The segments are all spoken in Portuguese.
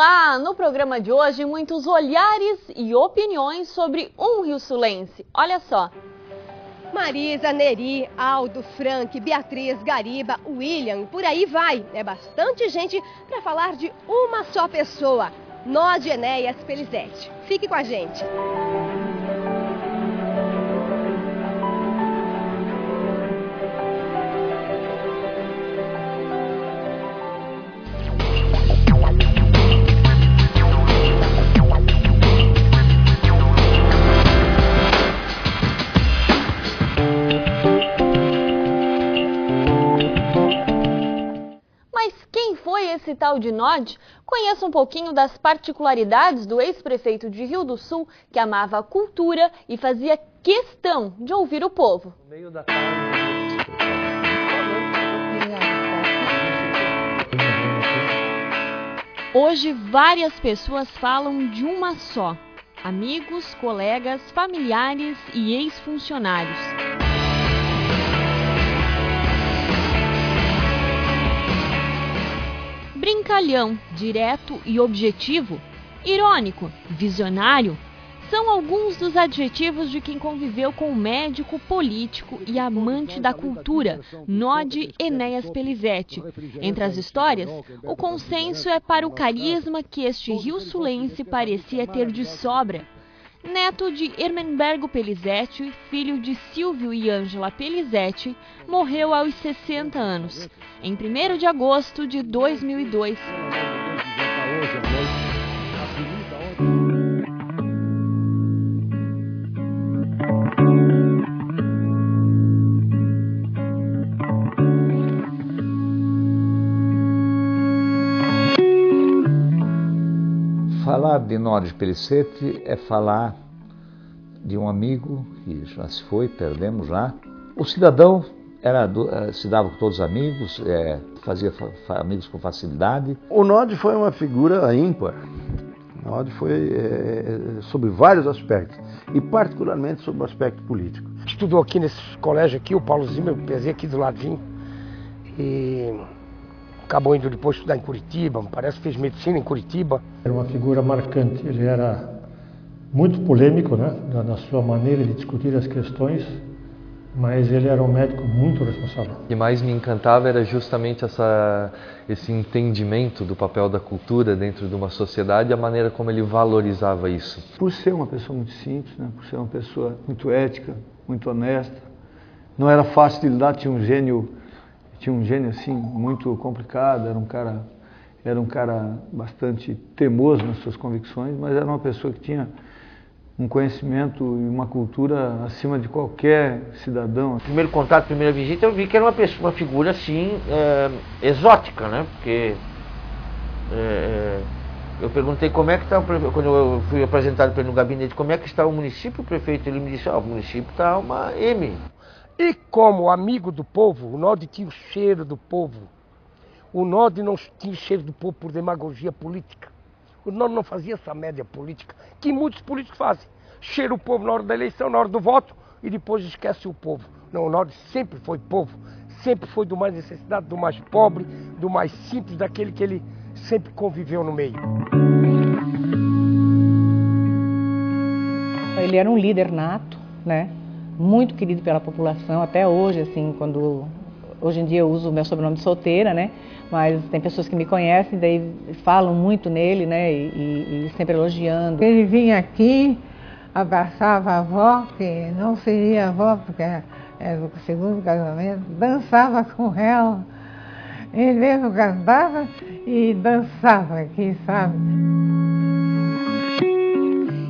Olá! No programa de hoje, muitos olhares e opiniões sobre um rio-sulense. Olha só. Marisa, Neri, Aldo, Frank, Beatriz, Gariba, William, por aí vai. É bastante gente para falar de uma só pessoa. Nós de Enéas Pelizete. Fique com a gente. Esse tal de Nod, conheça um pouquinho das particularidades do ex-prefeito de Rio do Sul, que amava a cultura e fazia questão de ouvir o povo. No meio da Hoje, várias pessoas falam de uma só: amigos, colegas, familiares e ex-funcionários. Brincalhão, direto e objetivo, irônico, visionário, são alguns dos adjetivos de quem conviveu com o médico, político e amante da cultura, Nod Enéas Pelizete. Entre as histórias, o consenso é para o carisma que este rio-sulense parecia ter de sobra. Neto de Ermenbergo Pelizete, filho de Silvio e Ângela Pelizete, morreu aos 60 anos, em 1º de agosto de 2002. Falar de Nod Pelizete é falar de um amigo que já se foi, perdemos já. O cidadão se dava com todos os amigos, fazia amigos com facilidade. O Nod foi uma figura ímpar. O Nod foi sobre vários aspectos, e particularmente sobre o aspecto político. Estudou aqui nesse colégio aqui, o Paulo Zimmer, eu pesei aqui do ladinho, e acabou indo depois estudar em Curitiba, parece que fez medicina em Curitiba. Era uma figura marcante, ele era muito polêmico, né, na sua maneira de discutir as questões, mas ele era um médico muito responsável. O que mais me encantava era justamente esse entendimento do papel da cultura dentro de uma sociedade e a maneira como ele valorizava isso. Por ser uma pessoa muito simples, né, por ser uma pessoa muito ética, muito honesta, não era fácil de lidar, tinha um gênio assim muito complicado, era um cara bastante teimoso nas suas convicções, mas era uma pessoa que tinha um conhecimento e uma cultura acima de qualquer cidadão. Primeiro contato, primeira visita, eu vi que era uma figura assim exótica, né? Porque eu perguntei como é que está, quando eu fui apresentado para ele no gabinete, como é que está o município, o prefeito, ele me disse, o município está uma M. E como amigo do povo, o Nod tinha o cheiro do povo. O Nod não tinha o cheiro do povo por demagogia política. O Nod não fazia essa média política, que muitos políticos fazem. Cheira o povo na hora da eleição, na hora do voto, e depois esquece o povo. Não, o Nod sempre foi povo, sempre foi do mais necessitado, do mais pobre, do mais simples, daquele que ele sempre conviveu no meio. Ele era um líder nato, né? Muito querido pela população, até hoje, assim, hoje em dia eu uso o meu sobrenome de solteira, né? Mas tem pessoas que me conhecem, daí falam muito nele, né? E sempre elogiando. Ele vinha aqui, abraçava a avó, que não seria avó, porque era o segundo casamento, dançava com ela. Ele mesmo cantava e dançava aqui, sabe?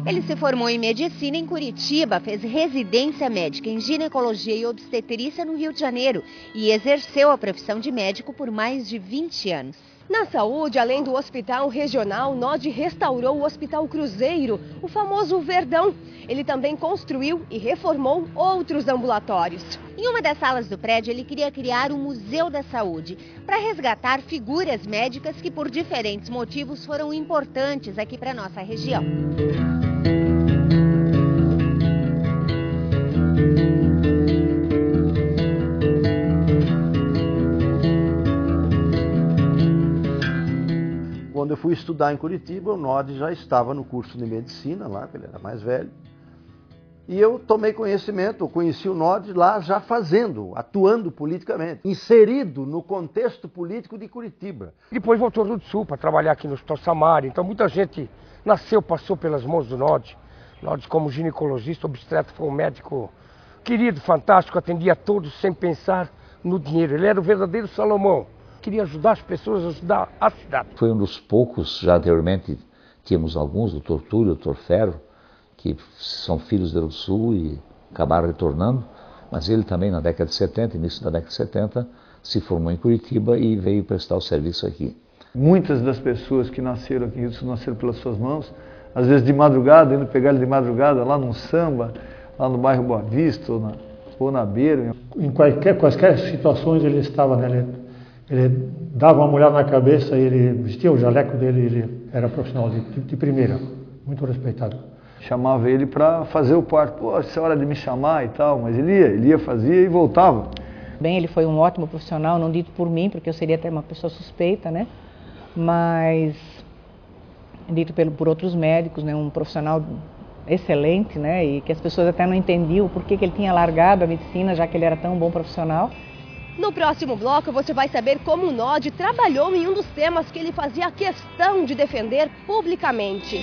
Ele se formou em medicina em Curitiba, fez residência médica em ginecologia e obstetrícia no Rio de Janeiro e exerceu a profissão de médico por mais de 20 anos. Na saúde, além do hospital regional, Nod restaurou o Hospital Cruzeiro, o famoso Verdão. Ele também construiu e reformou outros ambulatórios. Em uma das salas do prédio, ele queria criar um Museu da Saúde, para resgatar figuras médicas que, por diferentes motivos, foram importantes aqui para nossa região. Quando eu fui fui estudar em Curitiba, o Nod já estava no curso de medicina lá, porque ele era mais velho. E eu tomei conhecimento, eu conheci o Nod lá já fazendo, atuando politicamente, inserido no contexto político de Curitiba. Depois voltou ao Rio do Sul para trabalhar aqui no Hospital Samari. Então muita gente nasceu, passou pelas mãos do Nod. Nod, como ginecologista, obstetra, foi um médico querido, fantástico, atendia a todos sem pensar no dinheiro. Ele era o verdadeiro Salomão. Queria ajudar as pessoas, ajudar a cidade. Foi um dos poucos, já anteriormente tínhamos alguns, o Dr. Túlio, o Dr. Ferro, que são filhos do Rio do Sul e acabaram retornando, mas ele também na década de 70, início da década de 70, se formou em Curitiba e veio prestar o serviço aqui. Muitas das pessoas que nasceram aqui nasceram pelas suas mãos, às vezes de madrugada, indo pegar ele de madrugada lá num samba, lá no bairro Boa Vista ou na beira. Em quaisquer situações ele estava, né? Ele dava uma mulher na cabeça, ele vestia o jaleco dele, ele era profissional de primeira, muito respeitado. Chamava ele para fazer o parto. Pô, essa é hora de me chamar e tal, mas ele ia, fazia e voltava. Bem, ele foi um ótimo profissional, não dito por mim, porque eu seria até uma pessoa suspeita, né? Mas dito por outros médicos, né? Um profissional excelente, né? E que as pessoas até não entendiam por que ele tinha largado a medicina, já que ele era tão bom profissional. No próximo bloco você vai saber como o Nod trabalhou em um dos temas que ele fazia questão de defender publicamente.